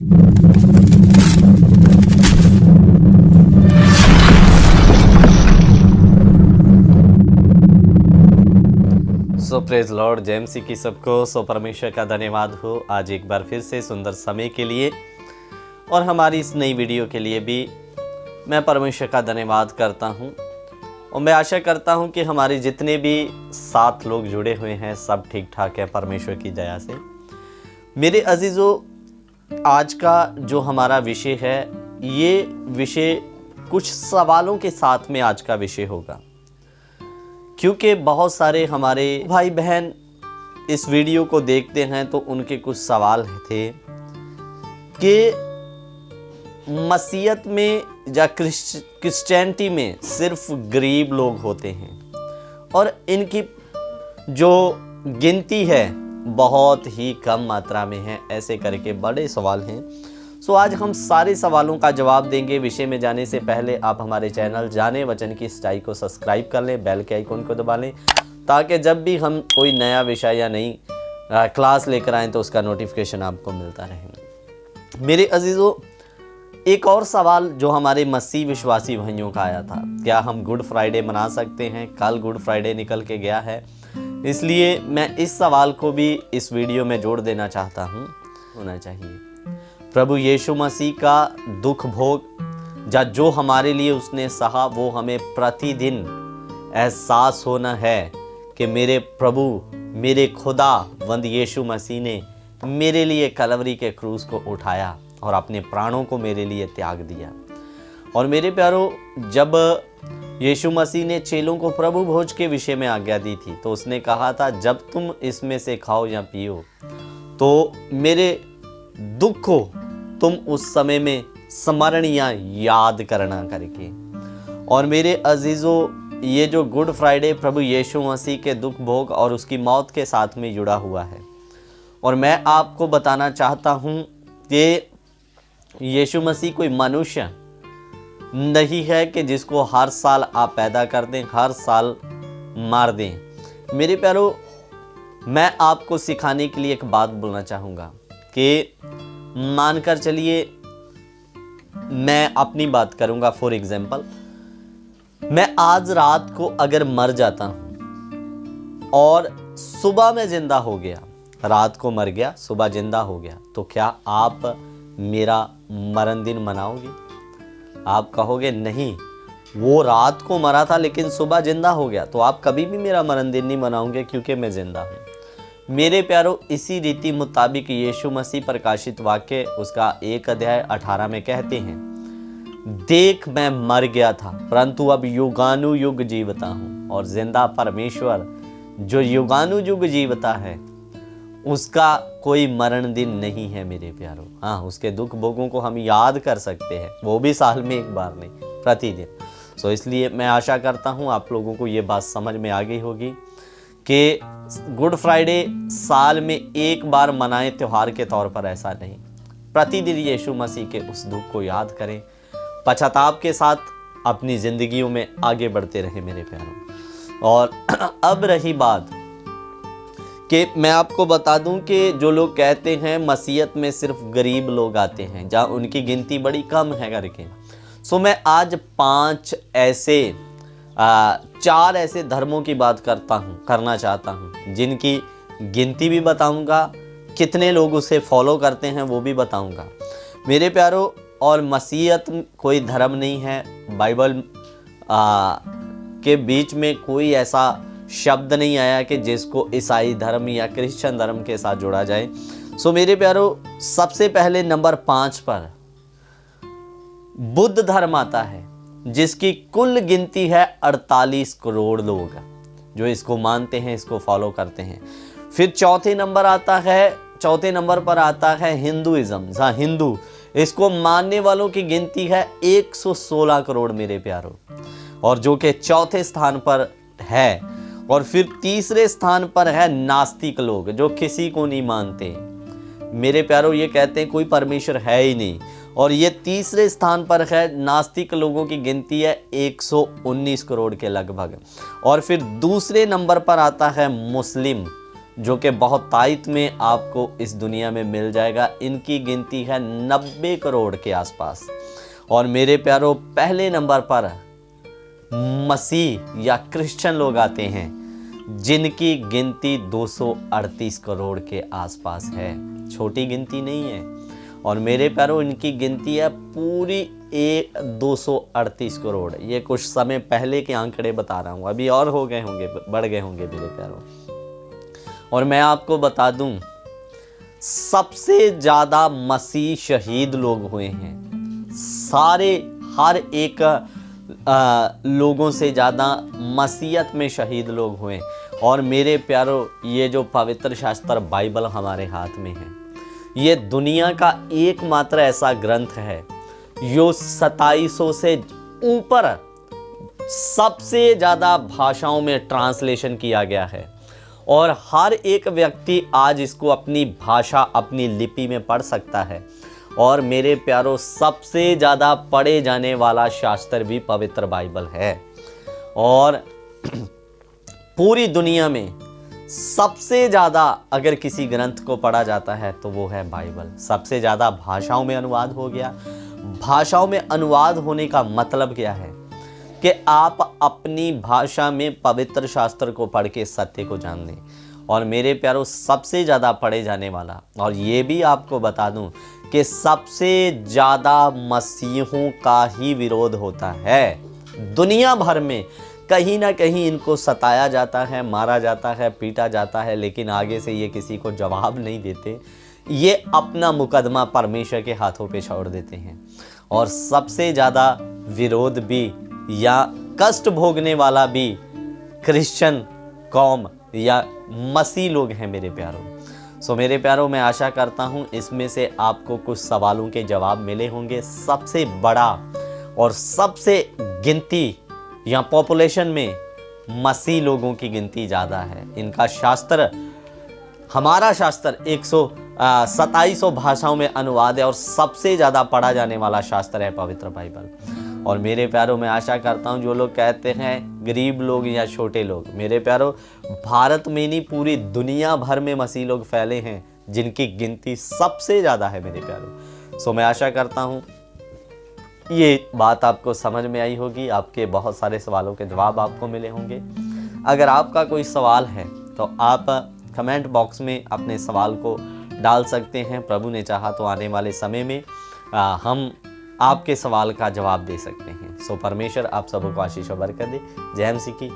सो praise Lord, जय मसीह की सबको। सो परमेश्वर का धन्यवाद हो आज एक बार फिर से सुंदर समय के लिए और हमारी इस नई वीडियो के लिए भी मैं परमेश्वर का धन्यवाद करता हूं। और मैं आशा करता हूं कि हमारे जितने भी 7 लोग जुड़े हुए हैं सब ठीक ठाक है परमेश्वर की दया से। मेरे अजीज़ों, आज का जो हमारा विषय है, ये विषय कुछ सवालों के साथ में आज का विषय होगा, क्योंकि बहुत सारे हमारे भाई बहन इस वीडियो को देखते हैं तो उनके कुछ सवाल थे कि मसीहत में या क्रिश्चियनिटी में सिर्फ गरीब लोग होते हैं और इनकी जो गिनती है बहुत ही कम मात्रा में है। ऐसे करके बड़े सवाल हैं। सो आज हम सारे सवालों का जवाब देंगे। विषय में जाने से पहले आप हमारे चैनल जाने वचन की सच्चाई को सब्सक्राइब कर लें, बेल के आइकन को दबा लें, ताकि जब भी हम कोई नया विषय या नई क्लास लेकर आएँ तो उसका नोटिफिकेशन आपको मिलता रहे। मेरे अजीज़ों, एक और सवाल जो हमारे मसीह विश्वासी भाइयों का आया था, क्या हम गुड फ्राइडे मना सकते हैं? कल गुड फ्राइडे निकल के गया है, इसलिए मैं इस सवाल को भी इस वीडियो में जोड़ देना चाहता हूँ। होना चाहिए प्रभु यीशु मसीह का दुख भोग जो हमारे लिए उसने सहा, वो हमें प्रतिदिन एहसास होना है कि मेरे प्रभु, मेरे खुदावंद यीशु मसीह ने मेरे लिए कलवरी के क्रूस को उठाया और अपने प्राणों को मेरे लिए त्याग दिया। और मेरे प्यारों, जब यीशु मसीह ने चेलों को प्रभु भोज के विषय में आज्ञा दी थी तो उसने कहा था, जब तुम इसमें से खाओ या पियो तो मेरे दुख को तुम उस समय में स्मरण या याद करना करके। और मेरे अजीज़ों, ये जो गुड फ्राइडे प्रभु यीशु मसीह के दुख भोग और उसकी मौत के साथ में जुड़ा हुआ है। और मैं आपको बताना चाहता हूँ कि यीशु मसीह कोई मनुष्य नहीं है कि जिसको हर साल आप पैदा कर दें, हर साल मार दें। मेरे प्यारों, मैं आपको सिखाने के लिए एक बात बोलना चाहूँगा कि मानकर चलिए, मैं अपनी बात करूँगा। फॉर एग्जाम्पल, मैं आज रात को अगर मर जाता हूँ और सुबह में जिंदा हो गया, रात को मर गया, सुबह जिंदा हो गया, तो क्या आप मेरा मरण दिन मनाओगे? आप कहोगे नहीं, वो रात को मरा था लेकिन सुबह जिंदा हो गया, तो आप कभी भी मेरा मरण दिन नहीं मनाओगे क्योंकि मैं जिंदा हूँ। मेरे प्यारों, इसी रीति मुताबिक यीशु मसीह प्रकाशित वाक्य उसका 1 अध्याय 18 में कहते हैं, देख मैं मर गया था परंतु अब युगानुयुग जीवता हूँ। और जिंदा परमेश्वर जो युगानुयुग जीवता है उसका कोई मरण दिन नहीं है मेरे प्यारों। हाँ, उसके दुख भोगों को हम याद कर सकते हैं, वो भी साल में एक बार नहीं, प्रतिदिन। सो इसलिए मैं आशा करता हूँ आप लोगों को ये बात समझ में आ गई होगी कि गुड फ्राइडे साल में एक बार मनाएं त्योहार के तौर पर, ऐसा नहीं। प्रतिदिन यीशु मसीह के उस दुख को याद करें, पश्चाताप के साथ अपनी ज़िंदगियों में आगे बढ़ते रहें मेरे प्यारों। और अब रही बात कि मैं आपको बता दूं कि जो लोग कहते हैं मसीहत में सिर्फ गरीब लोग आते हैं, जहाँ उनकी गिनती बड़ी कम है करके। सो मैं आज 4 ऐसे धर्मों की बात करना चाहता हूँ, जिनकी गिनती भी बताऊँगा, कितने लोग उसे फॉलो करते हैं वो भी बताऊँगा मेरे प्यारों। और मसीहत कोई धर्म नहीं है, बाइबल के बीच में कोई ऐसा शब्द नहीं आया कि जिसको ईसाई धर्म या क्रिश्चियन धर्म के साथ जोड़ा जाए। सो मेरे प्यारों, सबसे पहले नंबर 5 पर बुद्ध धर्म आता है, जिसकी कुल गिनती है 48 करोड़ लोग जो इसको मानते हैं, इसको फॉलो करते हैं। फिर चौथे नंबर पर आता है हिंदुइज्म। हाँ, हिंदू, इसको मानने वालों की गिनती है 116 करोड़ मेरे प्यारों, और जो कि चौथे स्थान पर है। और फिर तीसरे स्थान पर है नास्तिक लोग, जो किसी को नहीं मानते मेरे प्यारों, ये कहते हैं कोई परमेश्वर है ही नहीं। और ये तीसरे स्थान पर है, नास्तिक लोगों की गिनती है 119 करोड़ के लगभग। और फिर दूसरे नंबर पर आता है मुस्लिम, जो कि बहुतायत में आपको इस दुनिया में मिल जाएगा। इनकी गिनती है 90 करोड़ के आसपास। और मेरे प्यारों, पहले नंबर पर मसीह या क्रिश्चियन लोग आते हैं, जिनकी गिनती 238 करोड़ के आसपास है। छोटी गिनती नहीं है। और मेरे प्यारों, इनकी गिनती है पूरी 238 करोड़। ये कुछ समय पहले के आंकड़े बता रहा हूँ, अभी और हो गए होंगे, बढ़ गए होंगे मेरे प्यारों। और मैं आपको बता दूं, सबसे ज़्यादा मसीह शहीद लोग हुए हैं। हर एक लोगों से ज़्यादा मसीहत में शहीद लोग हुए। और मेरे प्यारों, ये जो पवित्र शास्त्र बाइबल हमारे हाथ में है, ये दुनिया का एकमात्र ऐसा ग्रंथ है जो 2700 से ऊपर सबसे ज़्यादा भाषाओं में ट्रांसलेशन किया गया है। और हर एक व्यक्ति आज इसको अपनी भाषा, अपनी लिपि में पढ़ सकता है। और मेरे प्यारों, सबसे ज़्यादा पढ़े जाने वाला शास्त्र भी पवित्र बाइबल है। और पूरी दुनिया में सबसे ज़्यादा अगर किसी ग्रंथ को पढ़ा जाता है तो वो है बाइबल। सबसे ज़्यादा भाषाओं में अनुवाद हो गया। भाषाओं में अनुवाद होने का मतलब क्या है कि आप अपनी भाषा में पवित्र शास्त्र को पढ़ के सत्य को जान लें। और मेरे प्यारों, सबसे ज़्यादा पढ़े जाने वाला, और ये भी आपको बता दूं कि सबसे ज़्यादा मसीहों का ही विरोध होता है। दुनिया भर में कहीं ना कहीं इनको सताया जाता है, मारा जाता है, पीटा जाता है, लेकिन आगे से ये किसी को जवाब नहीं देते। ये अपना मुकदमा परमेश्वर के हाथों पे छोड़ देते हैं। और सबसे ज़्यादा विरोध भी या कष्ट भोगने वाला भी क्रिश्चियन कौम या मसीह लोग हैं मेरे प्यारों। सो मेरे प्यारों, मैं आशा करता हूँ इसमें से आपको कुछ सवालों के जवाब मिले होंगे। सबसे बड़ा और सबसे गिनती या पॉपुलेशन में मसीह लोगों की गिनती ज़्यादा है। इनका शास्त्र, हमारा शास्त्र 2700 भाषाओं में अनुवाद है और सबसे ज़्यादा पढ़ा जाने वाला शास्त्र है पवित्र बाइबल। और मेरे प्यारों, मैं आशा करता हूँ जो लोग कहते हैं गरीब लोग या छोटे लोग, मेरे प्यारों, भारत में नहीं पूरी दुनिया भर में मसीह लोग फैले हैं जिनकी गिनती सबसे ज़्यादा है मेरे प्यारों। सो मैं आशा करता हूँ ये बात आपको समझ में आई होगी। आपके बहुत सारे सवालों के जवाब आपको मिले होंगे। अगर आपका कोई सवाल है तो आप कमेंट बॉक्स में अपने सवाल को डाल सकते हैं। प्रभु ने चाहा तो आने वाले समय में हम आपके सवाल का जवाब दे सकते हैं। सो परमेश्वर आप सबको आशीष और बरकत दे। जय मसीह की।